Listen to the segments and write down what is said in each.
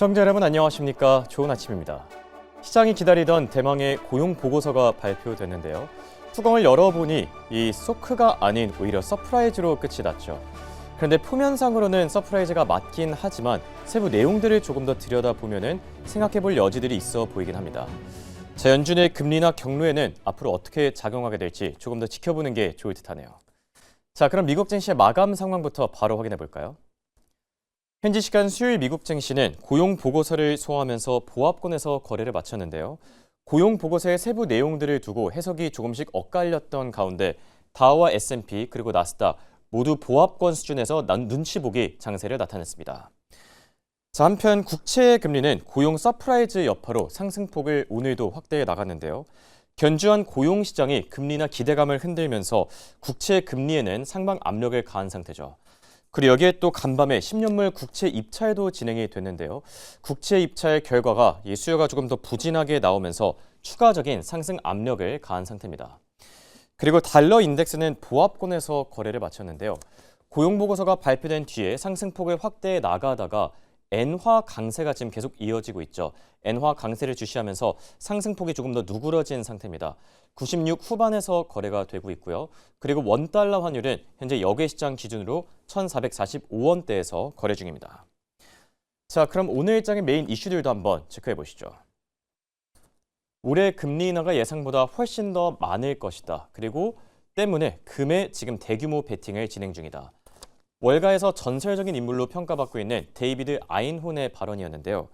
시청자 여러분 안녕하십니까? 좋은 아침입니다. 시장이 기다리던 대망의 고용 보고서가 발표됐는데요. 뚜껑을 열어보니 이 쇼크가 아닌 오히려 서프라이즈로 끝이 났죠. 그런데 표면상으로는 서프라이즈가 맞긴 하지만 세부 내용들을 조금 더 들여다보면은 생각해볼 여지들이 있어 보이긴 합니다. 자, 연준의 금리나 경로에는 앞으로 어떻게 작용하게 될지 조금 더 지켜보는 게 좋을 듯하네요. 자, 그럼 미국 증시의 마감 상황부터 바로 확인해 볼까요? 현지 시간 수요일 미국 증시는 고용 보고서를 소화하면서 보합권에서 거래를 마쳤는데요. 고용 보고서의 세부 내용들을 두고 해석이 조금씩 엇갈렸던 가운데 다우와 S&P 그리고 나스닥 모두 보합권 수준에서 눈치 보기 장세를 나타냈습니다. 자, 한편 국채 금리는 고용 서프라이즈 여파로 상승폭을 오늘도 확대해 나갔는데요. 견주한 고용 시장이 금리나 기대감을 흔들면서 국채 금리에는 상방 압력을 가한 상태죠. 그리고 여기에 또 간밤에 10년물 국채 입찰도 진행이 됐는데요. 국채 입찰 결과가 이 수요가 조금 더 부진하게 나오면서 추가적인 상승 압력을 가한 상태입니다. 그리고 달러 인덱스는 보합권에서 거래를 마쳤는데요. 고용 보고서가 발표된 뒤에 상승폭을 확대해 나가다가 엔화 강세가 지금 계속 이어지고 있죠. 엔화 강세를 주시하면서 상승폭이 조금 더 누그러진 상태입니다. 96 후반에서 거래가 되고 있고요. 그리고 원달러 환율은 현재 역외 시장 기준으로 1,445원대에서 거래 중입니다. 자, 그럼 오늘 일정의 메인 이슈들도 한번 체크해 보시죠. 올해 금리 인하가 예상보다 훨씬 더 많을 것이다. 그리고 때문에 금에 지금 대규모 베팅을 진행 중이다. 월가에서 전설적인 인물로 평가받고 있는 데이비드 아인혼의 발언이었는데요.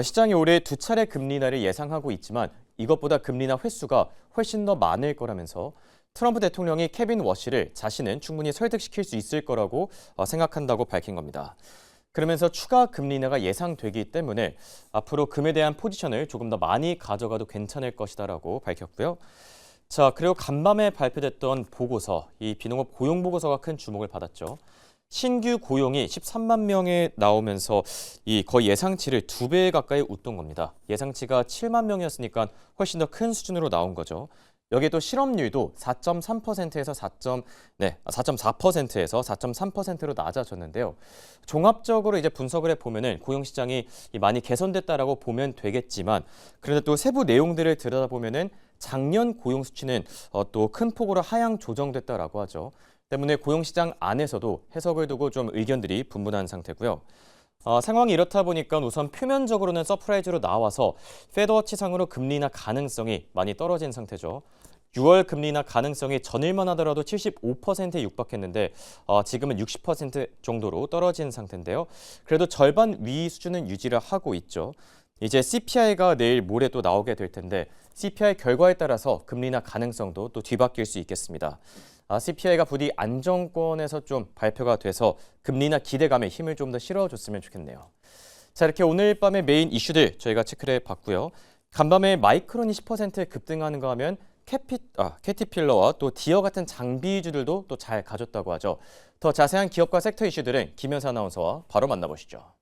시장이 올해 두 차례 금리 인하를 예상하고 있지만 이것보다 금리 인하 횟수가 훨씬 더 많을 거라면서 트럼프 대통령이 케빈 워시를 자신은 충분히 설득시킬 수 있을 거라고 생각한다고 밝힌 겁니다. 그러면서 추가 금리 인하가 예상되기 때문에 앞으로 금에 대한 포지션을 조금 더 많이 가져가도 괜찮을 것이다라고 밝혔고요. 자, 그리고 간밤에 발표됐던 보고서, 이 비농업 고용 보고서가 큰 주목을 받았죠. 신규 고용이 13만 명에 나오면서 이 거의 예상치를 2배 가까이 웃돈 겁니다. 예상치가 7만 명이었으니까 훨씬 더 큰 수준으로 나온 거죠. 여기에 또 실업률도 4.3%에서 4.4%에서 4.3%로 낮아졌는데요. 종합적으로 이제 분석을 해보면은 고용 시장이 많이 개선됐다라고 보면 되겠지만, 그런데 또 세부 내용들을 들여다보면은 작년 고용 수치는 또 큰 폭으로 하향 조정됐다라고 하죠. 때문에 고용시장 안에서도 해석을 두고 좀 의견들이 분분한 상태고요. 상황이 이렇다 보니까 우선 표면적으로는 서프라이즈로 나와서 페드워치상으로 금리 인하 가능성이 많이 떨어진 상태죠. 6월 금리 인하 가능성이 전일만 하더라도 75%에 육박했는데 지금은 60% 정도로 떨어진 상태인데요. 그래도 절반 위 수준은 유지를 하고 있죠. 이제 CPI가 내일 모레 또 나오게 될 텐데 CPI 결과에 따라서 금리 인하 가능성도 또 뒤바뀔 수 있겠습니다. CPI가 부디 안정권에서 좀 발표가 돼서 금리나 기대감에 힘을 좀 더 실어줬으면 좋겠네요. 자, 이렇게 오늘 밤의 메인 이슈들 저희가 체크를 해봤고요. 간밤에 마이크론이 10% 급등하는가 하면 캐티필러와 또 디어 같은 장비주들도 또 잘 가졌다고 하죠. 더 자세한 기업과 섹터 이슈들은 김현사 아나운서와 바로 만나보시죠.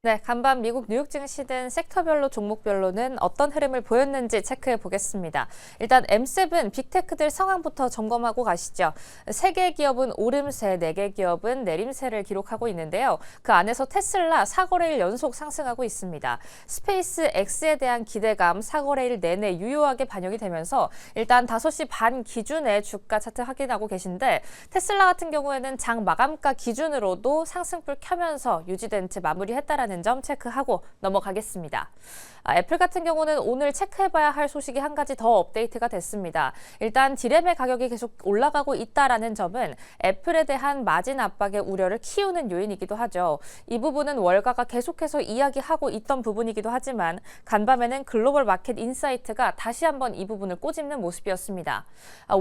네, 간밤 미국 뉴욕 증시든 섹터별로 종목별로는 어떤 흐름을 보였는지 체크해 보겠습니다. 일단 M7 빅테크들 상황부터 점검하고 가시죠. 3개 기업은 오름세, 4개 기업은 내림세를 기록하고 있는데요. 그 안에서 테슬라 4거래일 연속 상승하고 있습니다. 스페이스 X에 대한 기대감 4거래일 내내 유효하게 반영이 되면서 일단 5시 반 기준에 주가 차트 확인하고 계신데 테슬라 같은 경우에는 장 마감가 기준으로도 상승불 켜면서 유지된 채 마무리했다라는 점 체크하고 넘어가겠습니다. 애플 같은 경우는 오늘 체크해봐야 할 소식이 한 가지 더 업데이트가 됐습니다. 일단 디램의 가격이 계속 올라가고 있다라는 점은 애플에 대한 마진 압박의 우려를 키우는 요인이기도 하죠. 이 부분은 월가가 계속해서 이야기하고 있던 부분이기도 하지만 간밤에는 글로벌 마켓 인사이트가 다시 한번 이 부분을 꼬집는 모습이었습니다.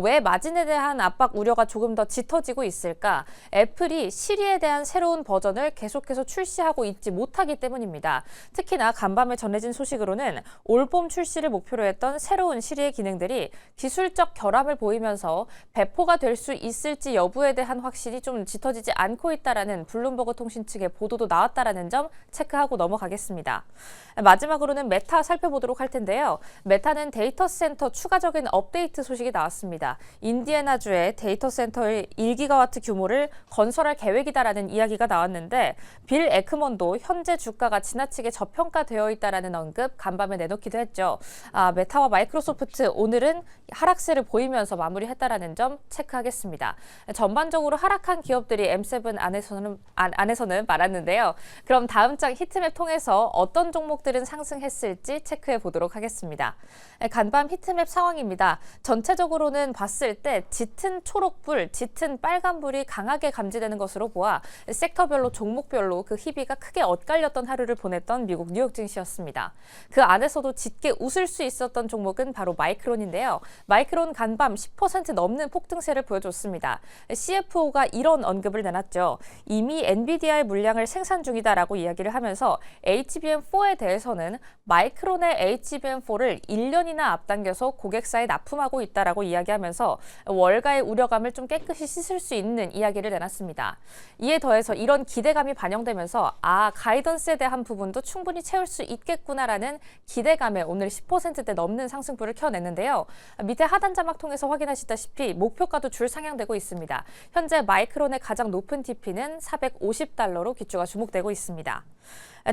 왜 마진에 대한 압박 우려가 조금 더 짙어지고 있을까? 애플이 시리에 대한 새로운 버전을 계속해서 출시하고 있지 못하기 때문입니다. 특히나 간밤에 전해진 소식으로는 올봄 출시를 목표로 했던 새로운 시리의 기능들이 기술적 결함을 보이면서 배포가 될 수 있을지 여부에 대한 확신이 좀 짙어지지 않고 있다라는 블룸버그 통신 측의 보도도 나왔다라는 점 체크하고 넘어가겠습니다. 마지막으로는 메타 살펴보도록 할 텐데요. 메타는 데이터 센터 추가적인 업데이트 소식이 나왔습니다. 인디애나주의 데이터 센터의 1기가와트 규모를 건설할 계획이다라는 이야기가 나왔는데 빌 에크먼도 현재 현재 주가가 지나치게 저평가되어 있다라는 언급 간밤에 내놓기도 했죠. 메타와 마이크로소프트 오늘은 하락세를 보이면서 마무리했다라는 점 체크하겠습니다. 전반적으로 하락한 기업들이 M7 안에서는 많았는데요. 그럼 다음 장 히트맵 통해서 어떤 종목들은 상승했을지 체크해 보도록 하겠습니다. 간밤 히트맵 상황입니다. 전체적으로는 봤을 때 짙은 초록불, 짙은 빨간불이 강하게 감지되는 것으로 보아 섹터별로 종목별로 그 희비가 크게 엇갈렸던 하루를 보냈던 미국 뉴욕 증시였습니다. 그 안에서도 짙게 웃을 수 있었던 종목은 바로 마이크론인데요. 마이크론 간밤 10% 넘는 폭등세를 보여줬습니다. CFO가 이런 언급을 내놨죠. 이미 엔비디아의 물량을 생산 중이다라고 이야기를 하면서 HBM4에 대해서는 마이크론의 HBM4를 1년이나 앞당겨서 고객사에 납품하고 있다라고 이야기하면서 월가의 우려감을 좀 깨끗이 씻을 수 있는 이야기를 내놨습니다. 이에 더해서 이런 기대감이 반영되면서 가이던스에 대한 부분도 충분히 채울 수 있겠구나라는 기대감에 오늘 10%대 넘는 상승폭을 켜냈는데요. 밑에 하단 자막 통해서 확인하시다시피 목표가도 줄 상향되고 있습니다. 현재 마이크론의 가장 높은 TP는 $450로 기조가 주목되고 있습니다.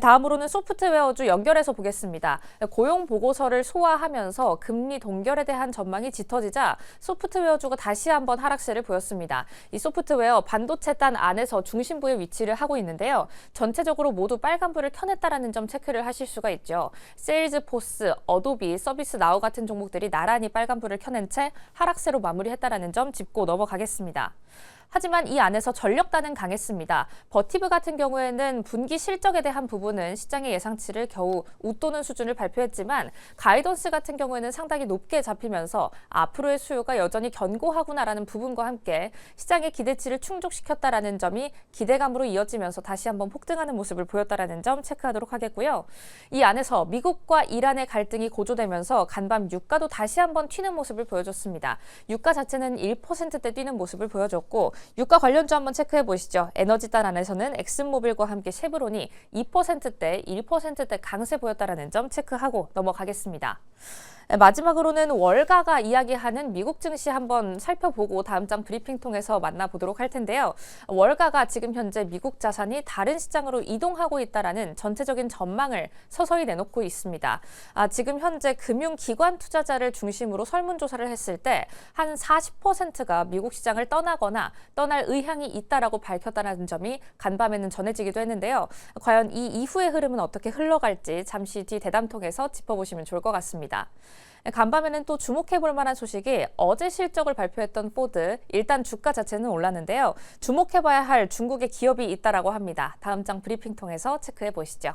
다음으로는 소프트웨어주 연결해서 보겠습니다. 고용 보고서를 소화하면서 금리 동결에 대한 전망이 짙어지자 소프트웨어주가 다시 한번 하락세를 보였습니다. 이 소프트웨어 반도체 단 안에서 중심부에 위치를 하고 있는데요. 전체적으로 모두 빨간불을 켜냈다라는 점 체크를 하실 수가 있죠. 세일즈포스, 어도비, 서비스나우 같은 종목들이 나란히 빨간불을 켜낸 채 하락세로 마무리했다라는 점 짚고 넘어가겠습니다. 하지만 이 안에서 전력단은 강했습니다. 버티브 같은 경우에는 분기 실적에 대한 부분은 시장의 예상치를 겨우 웃도는 수준을 발표했지만 가이던스 같은 경우에는 상당히 높게 잡히면서 앞으로의 수요가 여전히 견고하구나라는 부분과 함께 시장의 기대치를 충족시켰다라는 점이 기대감으로 이어지면서 다시 한번 폭등하는 모습을 보였다라는 점 체크하도록 하겠고요. 이 안에서 미국과 이란의 갈등이 고조되면서 간밤 유가도 다시 한번 튀는 모습을 보여줬습니다. 유가 자체는 1%대 뛰는 모습을 보여줬고 유가 관련주 한번 체크해 보시죠. 에너지단 안에서는 엑슨모빌과 함께 쉐브론이 2%대, 1%대 강세 보였다라는 점 체크하고 넘어가겠습니다. 마지막으로는 월가가 이야기하는 미국 증시 한번 살펴보고 다음 장 브리핑 통해서 만나보도록 할 텐데요. 월가가 지금 현재 미국 자산이 다른 시장으로 이동하고 있다라는 전체적인 전망을 서서히 내놓고 있습니다. 지금 현재 금융기관 투자자를 중심으로 설문조사를 했을 때 한 40%가 미국 시장을 떠나거나 떠날 의향이 있다라고 밝혔다는 점이 간밤에는 전해지기도 했는데요. 과연 이 이후의 흐름은 어떻게 흘러갈지 잠시 뒤 대담통에서 짚어보시면 좋을 것 같습니다. 간밤에는 또 주목해볼 만한 소식이 어제 실적을 발표했던 포드, 일단 주가 자체는 올랐는데요. 주목해봐야 할 중국의 기업이 있다라고 합니다. 다음 장 브리핑 통해서 체크해 보시죠.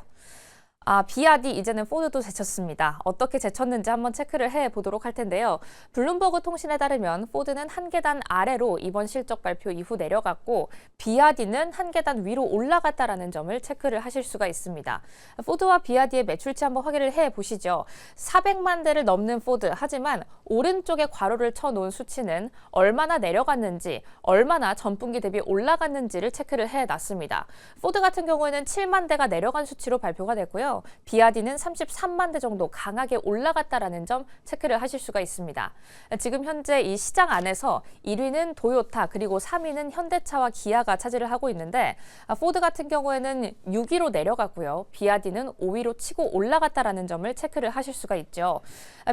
비아디 이제는 포드도 제쳤습니다. 어떻게 제쳤는지 한번 체크를 해보도록 할 텐데요. 블룸버그 통신에 따르면 포드는 한 계단 아래로 이번 실적 발표 이후 내려갔고 비아디는 한 계단 위로 올라갔다라는 점을 체크를 하실 수가 있습니다. 포드와 비아디의 매출치 한번 확인을 해보시죠. 400만 대를 넘는 포드, 하지만 오른쪽에 괄호를 쳐놓은 수치는 얼마나 내려갔는지, 얼마나 전분기 대비 올라갔는지를 체크를 해놨습니다. 포드 같은 경우에는 7만 대가 내려간 수치로 발표가 됐고요. 비아디는 33만 대 정도 강하게 올라갔다라는 점 체크를 하실 수가 있습니다. 지금 현재 이 시장 안에서 1위는 도요타 그리고 3위는 현대차와 기아가 차지를 하고 있는데 포드 같은 경우에는 6위로 내려가고요. 비아디는 5위로 치고 올라갔다라는 점을 체크를 하실 수가 있죠.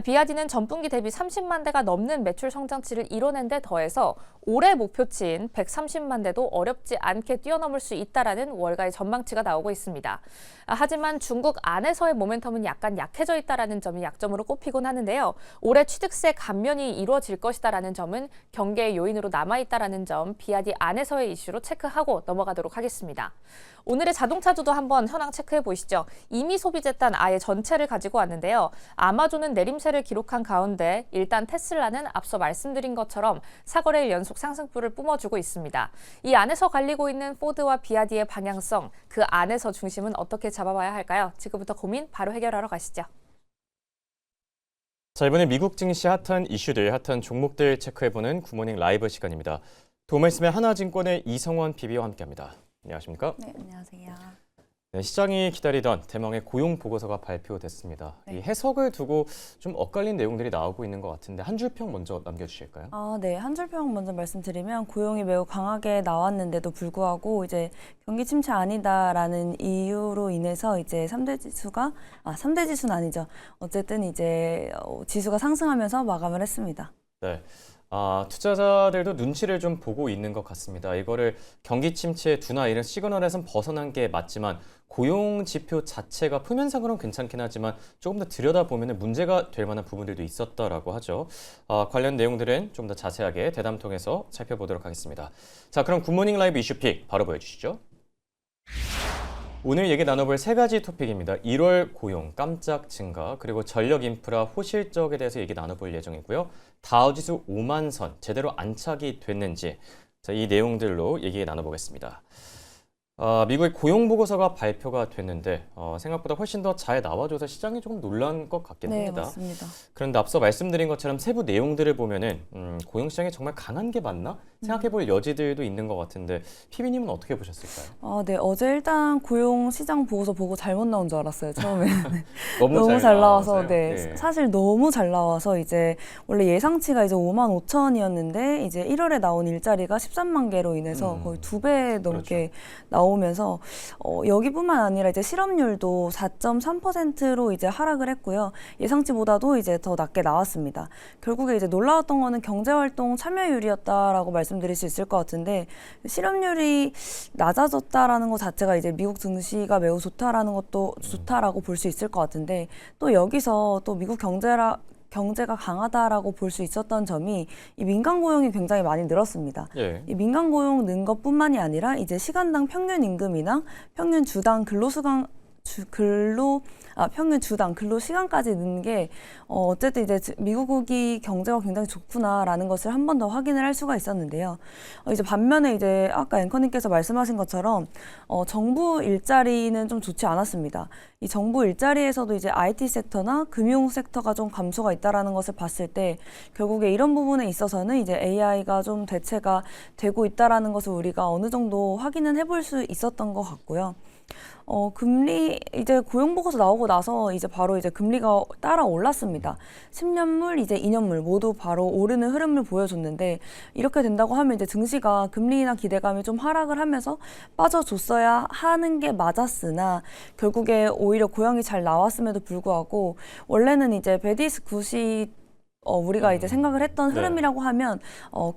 비아디는 전분기 대비 30만 대가 넘는 매출 성장치를 이뤄낸 데 더해서 올해 목표치인 130만 대도 어렵지 않게 뛰어넘을 수 있다라는 월가의 전망치가 나오고 있습니다. 하지만 중국 안에서의 모멘텀은 약간 약해져 있다라는 점이 약점으로 꼽히곤 하는데요. 올해 취득세 감면이 이루어질 것이다라는 점은 경계의 요인으로 남아있다라는 점, 비아디 안에서의 이슈로 체크하고 넘어가도록 하겠습니다. 오늘의 자동차주도 한번 현황 체크해 보시죠. 이미 소비재단 아예 전체를 가지고 왔는데요. 아마존은 내림세를 기록한 가운데 일단 테슬라는 앞서 말씀드린 것처럼 4거래일 연속 상승폭을 뿜어주고 있습니다. 이 안에서 갈리고 있는 포드와 비아디의 방향성, 그 안에서 중심은 어떻게 잡아봐야 할까요? 지금부터 고민 바로 해결하러 가시죠. 자, 이번에 미국 증시 핫한 이슈들, 핫한 종목들 체크해보는 굿모닝 라이브 시간입니다. 도매스의 하나증권의 이성원 PB와 함께합니다. 안녕하십니까? 네, 안녕하세요. 네, 시장이 기다리던 대망의 고용 보고서가 발표됐습니다. 네. 이 해석을 두고 좀 엇갈린 내용들이 나오고 있는 것 같은데 한 줄 평 먼저 남겨주실까요? 네. 한 줄 평 먼저 말씀드리면 고용이 매우 강하게 나왔는데도 불구하고 이제 경기 침체 아니다라는 이유로 인해서 이제 3대 지수가 3대 지수는 아니죠. 어쨌든 이제 지수가 상승하면서 마감을 했습니다. 네. 투자자들도 눈치를 좀 보고 있는 것 같습니다. 이거를 경기 침체 둔화 이런 시그널에선 벗어난 게 맞지만 고용 지표 자체가 표면상으로는 괜찮긴 하지만 조금 더 들여다보면 문제가 될 만한 부분들도 있었다라고 하죠. 관련 내용들은 좀 더 자세하게 대담 통해서 살펴보도록 하겠습니다. 자, 그럼 굿모닝 라이브 이슈픽 바로 보여주시죠. 오늘 얘기 나눠볼 세 가지 토픽입니다. 1월 고용 깜짝 증가, 그리고 전력 인프라 호실적에 대해서 얘기 나눠볼 예정이고요. 다우지수 5만 선 제대로 안착이 됐는지, 자, 이 내용들로 얘기 나눠보겠습니다. 미국의 고용 보고서가 발표가 됐는데 생각보다 훨씬 더 잘 나와줘서 시장이 조금 놀란 것 같긴 네, 합니다. 맞습니다. 그런데 앞서 말씀드린 것처럼 세부 내용들을 보면은 고용 시장이 정말 강한 게 맞나 생각해볼 여지들도 있는 것 같은데 피비님은 어떻게 보셨을까요? 네. 어제 일단 고용 시장 보고서 보고 잘못 나온 줄 알았어요. 처음에. 너무 너무 잘 나와서 나와서요? 네. 네. 사실 너무 잘 나와서 이제 원래 예상치가 이제 5만 5천이었는데 이제 1월에 나온 일자리가 13만 개로 인해서 거의 2배 넘게 나오면서 여기뿐만 아니라 이제 실업률도 4.3%로 이제 하락을 했고요. 예상치보다도 이제 더 낮게 나왔습니다. 결국에 이제 놀라웠던 거는 경제활동 참여율이었다라고 말씀드릴 수 있을 것 같은데 실업률이 낮아졌다라는 것 자체가 이제 미국 증시가 매우 좋다라는 것도 좋다라고 볼 수 있을 것 같은데 또 여기서 또 미국 경제가 강하다라고 볼 수 있었던 점이 이 민간 고용이 굉장히 많이 늘었습니다. 예. 이 민간 고용 는 것뿐만이 아니라 이제 시간당 평균 임금이나 평균 주당 평균 주당 근로 시간까지 는 게 어쨌든 이제 미국이 경제가 굉장히 좋구나라는 것을 한 번 더 확인을 할 수가 있었는데요. 이제 반면에 이제 아까 앵커님께서 말씀하신 것처럼 정부 일자리는 좀 좋지 않았습니다. 이 정부 일자리에서도 이제 IT 섹터나 금융 섹터가 좀 감소가 있다라는 것을 봤을 때 결국에 이런 부분에 있어서는 이제 AI가 좀 대체가 되고 있다라는 것을 우리가 어느 정도 확인은 해볼 수 있었던 것 같고요. 금리 이제 고용 보고서 나오고 나서 이제 바로 이제 금리가 따라 올랐습니다. 10년물 이제 2년물 모두 바로 오르는 흐름을 보여줬는데 이렇게 된다고 하면 이제 증시가 금리나 기대감이 좀 하락을 하면서 빠져줬어야 하는 게 맞았으나 결국에 오히려 고용이 잘 나왔음에도 불구하고 원래는 이제 베디스 굿이 우리가 이제 생각을 했던 흐름이라고 하면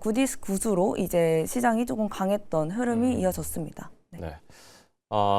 굿이스 굿으로 이제 시장이 조금 강했던 흐름이 이어졌습니다. 네.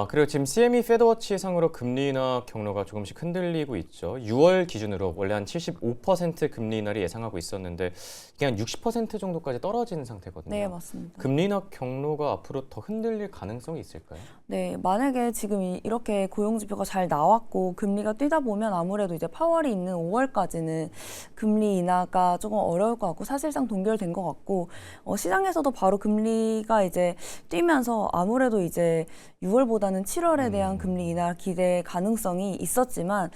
그리고 지금 CME 페드워치 상으로 금리 인하 경로가 조금씩 흔들리고 있죠. 6월 기준으로 원래 한 75% 금리 인하를 예상하고 있었는데 이게 한 60% 정도까지 떨어진 상태거든요. 네, 맞습니다. 금리 인하 경로가 앞으로 더 흔들릴 가능성이 있을까요? 네, 만약에 지금 이렇게 고용 지표가 잘 나왔고 금리가 뛰다 보면 아무래도 이제 파월이 있는 5월까지는 금리 인하가 조금 어려울 것 같고 사실상 동결된 것 같고 시장에서도 바로 금리가 이제 뛰면서 아무래도 이제 6월보다는 7월에 대한 금리 인하 기대 가능성이 있었지만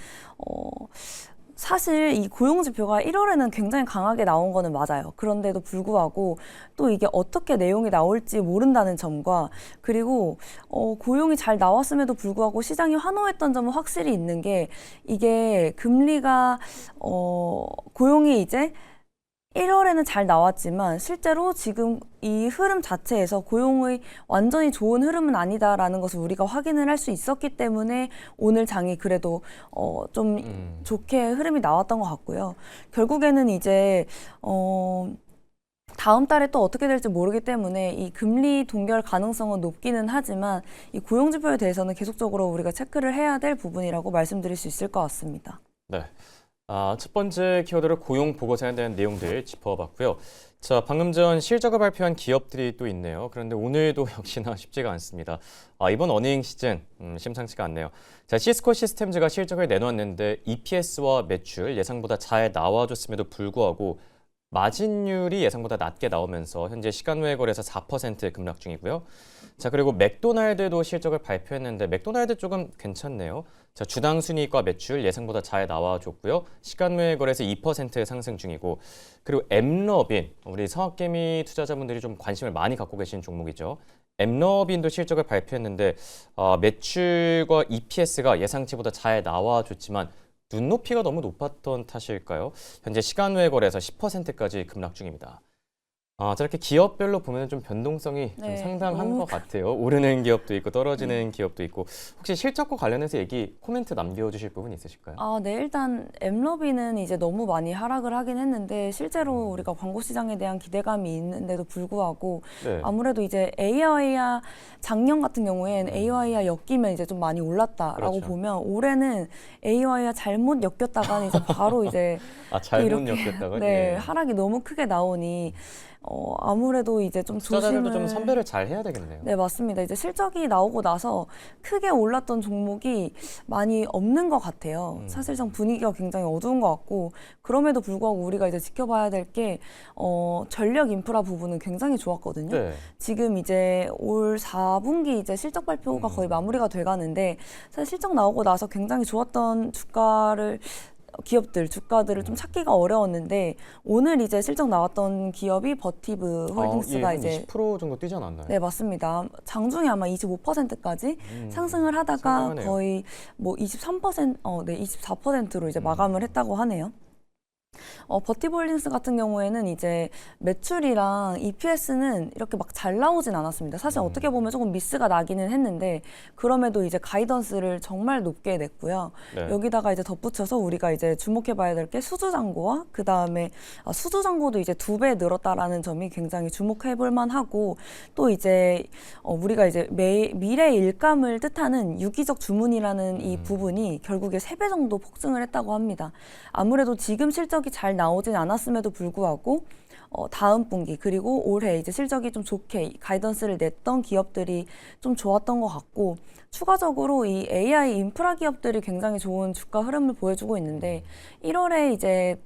사실 이 고용 지표가 1월에는 굉장히 강하게 나온 거는 맞아요. 그런데도 불구하고 또 이게 어떻게 내용이 나올지 모른다는 점과 그리고 고용이 잘 나왔음에도 불구하고 시장이 환호했던 점은 확실히 있는 게 이게 금리가 고용이 이제 1월에는 잘 나왔지만 실제로 지금 이 흐름 자체에서 고용의 완전히 좋은 흐름은 아니다라는 것을 우리가 확인을 할 수 있었기 때문에 오늘 장이 그래도 좀 좋게 흐름이 나왔던 것 같고요. 결국에는 이제 다음 달에 또 어떻게 될지 모르기 때문에 이 금리 동결 가능성은 높기는 하지만 이 고용 지표에 대해서는 계속적으로 우리가 체크를 해야 될 부분이라고 말씀드릴 수 있을 것 같습니다. 네. 첫 번째 키워드로 고용 보고서에 대한 내용들 짚어봤고요. 자, 방금 전 실적을 발표한 기업들이 또 있네요. 그런데 오늘도 역시나 쉽지가 않습니다. 이번 어닝 시즌 심상치가 않네요. 자, 시스코 시스템즈가 실적을 내놨는데 EPS와 매출 예상보다 잘 나와줬음에도 불구하고 마진율이 예상보다 낮게 나오면서 현재 시간 외 거래에서 4% 급락 중이고요. 자, 그리고 맥도날드도 실적을 발표했는데 맥도날드 조금 괜찮네요. 자, 주당 순이익과 매출 예상보다 잘 나와줬고요. 시간 외 거래에서 2% 상승 중이고, 그리고 엠러빈, 우리 성악개미 투자자분들이 좀 관심을 많이 갖고 계신 종목이죠. 엠러빈도 실적을 발표했는데 매출과 EPS가 예상치보다 잘 나와줬지만 눈높이가 너무 높았던 탓일까요? 현재 시간 외 거래에서 10%까지 급락 중입니다. 저렇게 기업별로 보면 좀 변동성이 좀 네, 상당한 너무 것 같아요. 오르는 기업도 있고 떨어지는 기업도 있고 혹시 실적과 관련해서 얘기 코멘트 남겨주실 부분 있으실까요? 네, 일단 엠러비는 이제 너무 많이 하락을 하긴 했는데 실제로 우리가 광고 시장에 대한 기대감이 있는데도 불구하고 네. 아무래도 이제 AI와 작년 같은 경우엔 AI와 엮이면 이제 좀 많이 올랐다라고 그렇죠. 보면 올해는 AI와 잘못 엮였다가는 이제 바로 이제 잘못 이렇게 엮였다고요? 네, 예. 하락이 너무 크게 나오니 아무래도 이제 좀 투자자들도 좀 조심을 선별을 잘 해야 되겠네요. 네, 맞습니다. 이제 실적이 나오고 나서 크게 올랐던 종목이 많이 없는 것 같아요. 사실상 분위기가 굉장히 어두운 것 같고, 그럼에도 불구하고 우리가 이제 지켜봐야 될 게, 전력 인프라 부분은 굉장히 좋았거든요. 네. 지금 이제 올 4분기 이제 실적 발표가 거의 마무리가 돼 가는데, 사실 실적 나오고 나서 굉장히 좋았던 주가들을 좀 찾기가 어려웠는데 오늘 이제 실적 나왔던 기업이 버티브 홀딩스가 한 이제 20% 정도 뛰지 않았나요? 네, 맞습니다. 장중에 아마 25%까지 상승을 하다가 상당하네요. 거의 뭐 24%로 이제 마감을 했다고 하네요. 버티볼딩스 같은 경우에는 이제 매출이랑 EPS는 이렇게 막 잘 나오진 않았습니다. 사실 어떻게 보면 조금 미스가 나기는 했는데 그럼에도 이제 가이던스를 정말 높게 냈고요. 네. 여기다가 이제 덧붙여서 우리가 이제 주목해봐야 될 게 수주잔고와 그 다음에 수주잔고도 이제 2배 늘었다라는 점이 굉장히 주목해볼 만하고 또 이제 우리가 이제 미래 일감을 뜻하는 유기적 주문이라는 이 부분이 결국에 3배 정도 폭증을 했다고 합니다. 아무래도 지금 실적이 잘 나오진 않았음에도 불구하고 다음 분기 그리고 올해 이제 실적이 좀 좋게 가이던스를 냈던 기업들이 좀 좋았던 것 같고 추가적으로 이 AI 인프라 기업들이 굉장히 좋은 주가 흐름을 보여주고 있는데 1월에 이제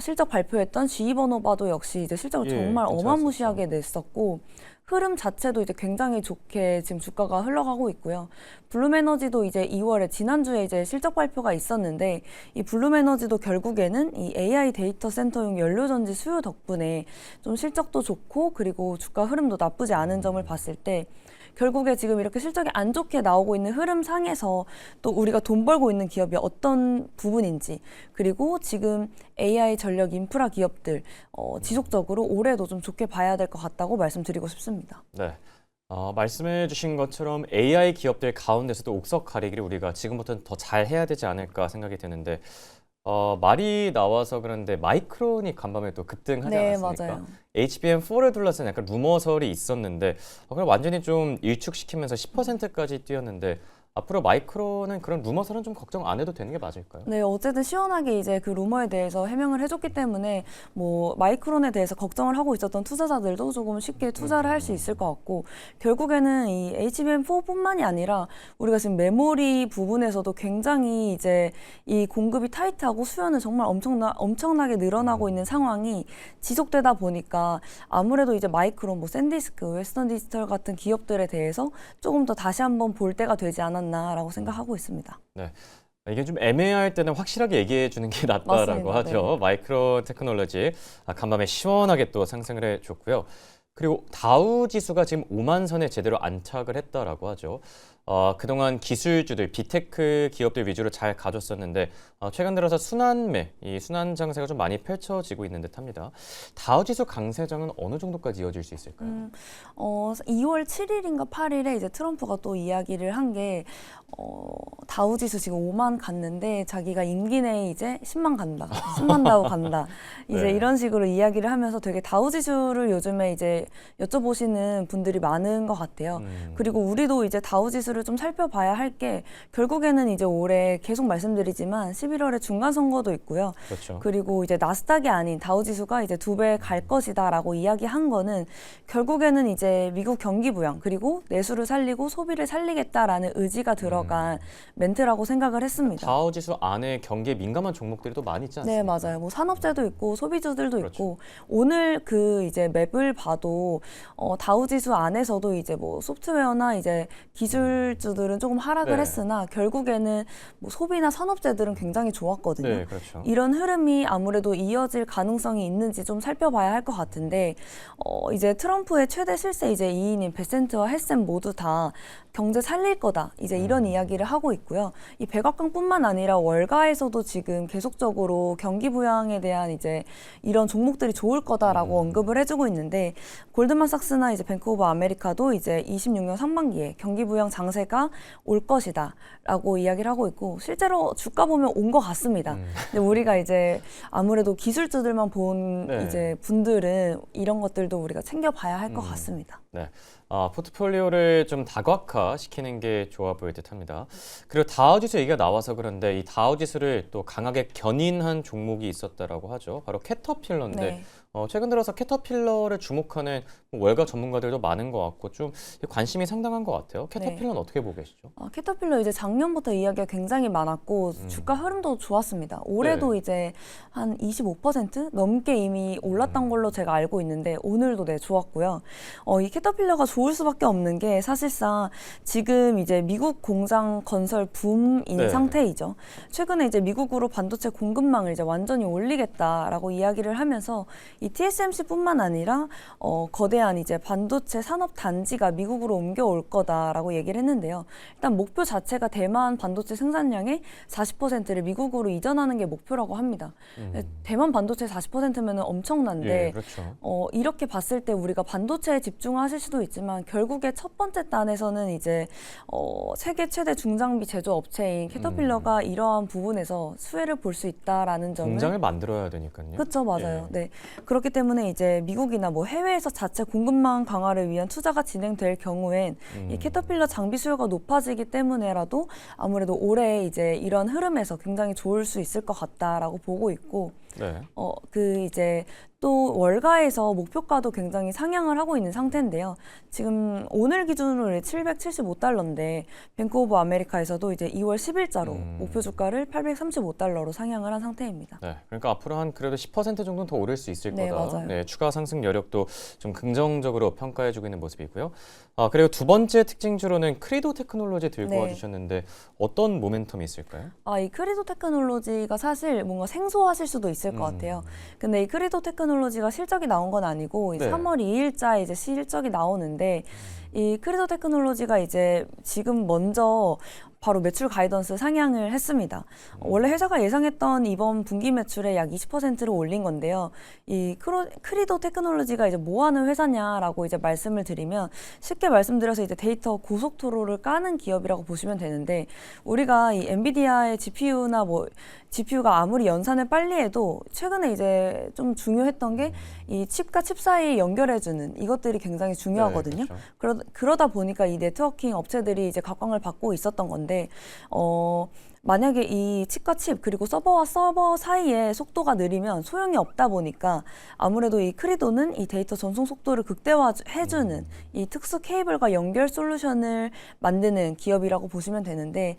실적 발표했던 GE버노바도 역시 이제 실적을 정말 괜찮았었죠. 어마무시하게 냈었고 흐름 자체도 이제 굉장히 좋게 지금 주가가 흘러가고 있고요. 블룸에너지도 이제 2월에 지난주에 이제 실적 발표가 있었는데 이 블룸에너지도 결국에는 이 AI 데이터 센터용 연료전지 수요 덕분에 좀 실적도 좋고 그리고 주가 흐름도 나쁘지 않은 점을 봤을 때 결국에 지금 이렇게 실적이 안 좋게 나오고 있는 흐름상에서 또 우리가 돈 벌고 있는 기업이 어떤 부분인지 그리고 지금 AI 전력 인프라 기업들 지속적으로 올해도 좀 좋게 봐야 될 것 같다고 말씀드리고 싶습니다. 네. 말씀해 주신 것처럼 AI 기업들 가운데서도 옥석 가리기를 우리가 지금부터는 더 잘 해야 되지 않을까 생각이 드는데 말이 나와서 그런데 마이크론이 간밤에 또 급등하지 네, 않았습니까? 맞아요. HBM4를 둘러싼 약간 루머설이 있었는데 그걸 완전히 좀 일축시키면서 10%까지 뛰었는데 앞으로 마이크론은 그런 루머설은 좀 걱정 안 해도 되는 게 맞을까요? 네, 어쨌든 시원하게 이제 그 루머에 대해서 해명을 해줬기 때문에 뭐 마이크론에 대해서 걱정을 하고 있었던 투자자들도 조금 쉽게 투자를 할 수 있을 것 같고 결국에는 이 HBM4뿐만이 아니라 우리가 지금 메모리 부분에서도 굉장히 이제 이 공급이 타이트하고 수요는 정말 엄청나게 늘어나고 있는 상황이 지속되다 보니까 아무래도 이제 마이크론, 뭐 샌디스크, 웨스턴 디지털 같은 기업들에 대해서 조금 더 다시 한번 볼 때가 되지 않았나라고 생각하고 있습니다. 네. 이게 좀 애매할 때는 확실하게 얘기해 주는 게 낫다라고 맞습니다. 하죠. 네. 마이크론 테크놀로지 간밤에 시원하게 또 상승을 해줬고요. 그리고 다우 지수가 지금 5만 선에 제대로 안착을 했다라고 하죠. 그동안 기술주들, 빅테크 기업들 위주로 잘 가졌었는데 최근 들어서 이 순환 장세가 좀 많이 펼쳐지고 있는 듯합니다. 다우 지수 강세장은 어느 정도까지 이어질 수 있을까요? 2월 7일인가 8일에 이제 트럼프가 또 이야기를 한 게 다우 지수 지금 5만 갔는데 자기가 임기 내에 이제 10만 간다, 10만 다우 간다. 이제 네. 이런 식으로 이야기를 하면서 되게 다우 지수를 요즘에 이제 여쭤보시는 분들이 많은 것 같아요. 그리고 우리도 이제 다우 지수를 좀 살펴봐야 할 게 결국에는 이제 올해 계속 말씀드리지만 11월에 중간 선거도 있고요. 그렇죠. 그리고 이제 나스닥이 아닌 다우 지수가 이제 2배 갈 것이다라고 이야기한 거는 결국에는 이제 미국 경기 부양 그리고 내수를 살리고 소비를 살리겠다라는 의지가 들어간 멘트라고 생각을 했습니다. 다우 지수 안에 경기에 민감한 종목들이 또 많이 있지 네, 않습니까? 맞아요. 뭐 산업재도 있고 소비주들도 그렇죠. 있고 오늘 그 이제 맵을 봐도 다우 지수 안에서도 이제 뭐 소프트웨어나 이제 기술 기술주들은 조금 하락을 네. 했으나 결국에는 뭐 소비나 산업재들은 굉장히 좋았거든요. 네, 그렇죠. 이런 흐름이 아무래도 이어질 가능성이 있는지 좀 살펴봐야 할 것 같은데 이제 트럼프의 최대 실세 이제 2인인 베센트와 헬셈 모두 다 경제 살릴 거다. 이제 이런 이야기를 하고 있고요. 이 백악관뿐만 아니라 월가에서도 지금 계속적으로 경기 부양에 대한 이제 이런 종목들이 좋을 거다라고 언급을 해주고 있는데 골드만삭스나 이제 뱅크 오브 아메리카도 이제 26년 상반기에 경기 부양 장세가 올 것이다라고 이야기를 하고 있고 실제로 주가 보면 온 것 같습니다. 근데 우리가 이제 아무래도 기술주들만 본 네. 이제 분들은 이런 것들도 우리가 챙겨봐야 할 것 같습니다. 네. 포트폴리오를 좀 다각화시키는 게 좋아 보일 듯합니다. 그리고 다우지수 얘기가 나와서 그런데 이 다우지수를 또 강하게 견인한 종목이 있었다라고 하죠. 바로 캐터필러인데 네. 최근 들어서 캐터필러를 주목하는 월가 전문가들도 많은 것 같고 좀 관심이 상당한 것 같아요. 캐터필러는 어떻게 보고 계시죠? 캐터필러 이제 작년부터 이야기가 굉장히 많았고 주가 흐름도 좋았습니다. 올해도 네. 이제 한 25% 넘게 이미 올랐던 걸로 제가 알고 있는데 오늘도 네 좋았고요. 이 캐터필러가 좋을 수밖에 없는 게 사실상 지금 이제 미국 공장 건설 붐인 네. 상태이죠. 최근에 이제 미국으로 반도체 공급망을 이제 완전히 올리겠다라고 이야기를 하면서 이 TSMC뿐만 아니라 거대한 이제 반도체 산업 단지가 미국으로 옮겨올 거다라고 얘기를 했는데요. 일단 목표 자체가 대만 반도체 생산량의 40%를 미국으로 이전하는 게 목표라고 합니다. 대만 반도체 40%면 엄청난데 예, 그렇죠. 이렇게 봤을 때 우리가 반도체에 집중하실 수도 있지만 결국에 첫 번째 단에서는 이제 세계 최대 중장비 제조업체인 캐터필러가 이러한 부분에서 수혜를 볼 수 있다라는 점을 공장을 만들어야 되니까요. 그렇죠, 맞아요. 예. 네, 그렇기 때문에 이제 미국이나 뭐 해외에서 자체 공급망 강화를 위한 투자가 진행될 경우엔 이 캐터필러 장비 수요가 높아지기 때문에라도 아무래도 올해 이제 이런 흐름에서 굉장히 좋을 수 있을 것 같다라고 보고 있고. 네. 이제 또 월가에서 목표가도 굉장히 상향을 하고 있는 상태인데요. 지금 오늘 기준으로 775달러인데 뱅크 오브 아메리카에서도 이제 2월 10일자로 목표 주가를 835달러로 상향을 한 상태입니다. 네, 그러니까 앞으로 한 그래도 10% 정도는 더 오를 수 있을 네, 거다. 맞아요. 네, 추가 상승 여력도 좀 긍정적으로 평가해주고 있는 모습이고요. 그리고 두 번째 특징주로는 크리도 테크놀로지 들고 네. 와주셨는데 어떤 모멘텀이 있을까요? 이 크리도 테크놀로지가 사실 뭔가 생소하실 수도 있을 것 같아요. 근데 이 크리도 테크놀로지가 실적이 나온 건 아니고 네. 3월 2일자에 이제 실적이 나오는데 이 크리도 테크놀로지가 이제 지금 먼저 바로 매출 가이던스 상향을 했습니다. 원래 회사가 예상했던 이번 분기 매출의 약 20%를 올린 건데요. 이 크리도 테크놀로지가 이제 뭐 하는 회사냐라고 이제 말씀을 드리면 쉽게 말씀드려서 이제 데이터 고속도로를 까는 기업이라고 보시면 되는데 우리가 이 엔비디아의 GPU나 뭐 GPU가 아무리 연산을 빨리 해도 최근에 이제 좀 중요했던 게 이 칩과 칩 사이에 연결해주는 이것들이 굉장히 중요하거든요. 네, 그렇죠. 그러다 보니까 이 네트워킹 업체들이 이제 각광을 받고 있었던 건데, 만약에 이 칩과 칩 그리고 서버와 서버 사이에 속도가 느리면 소용이 없다 보니까 아무래도 이 크리도는 이 데이터 전송 속도를 극대화해주는 이 특수 케이블과 연결 솔루션을 만드는 기업이라고 보시면 되는데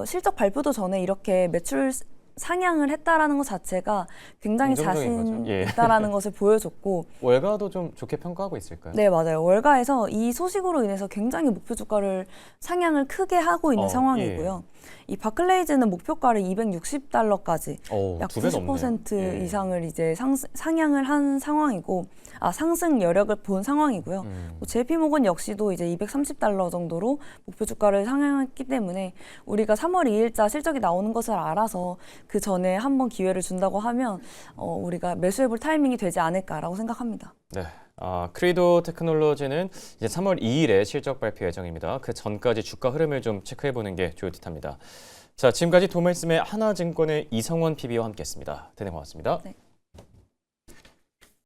실적 발표도 전에 이렇게 매출 상향을 했다라는 것 자체가 굉장히 긍정적인 자신 거죠. 예. 있다라는 것을 보여줬고 월가도 좀 좋게 평가하고 있을까요? 네, 맞아요. 월가에서 이 소식으로 인해서 굉장히 목표 주가를 상향을 크게 하고 있는 상황이고요. 이 바클레이즈는 목표가를 260달러까지 약 90% 이상을 이제 상향을 한 상황이고, 상승 여력을 본 상황이고요. JP모건 역시도 이제 230달러 정도로 목표 주가를 상향했기 때문에 우리가 3월 2일자 실적이 나오는 것을 알아서 그 전에 한번 기회를 준다고 하면 우리가 매수해볼 타이밍이 되지 않을까라고 생각합니다. 네. 크리도 테크놀로지는 이제 3월 2일에 실적 발표 예정입니다. 그 전까지 주가 흐름을 좀 체크해보는 게 좋을 듯합니다. 자, 지금까지 도말씀의 하나증권의 이성원 PB와 함께했습니다. 대단히 고맙습니다. 네.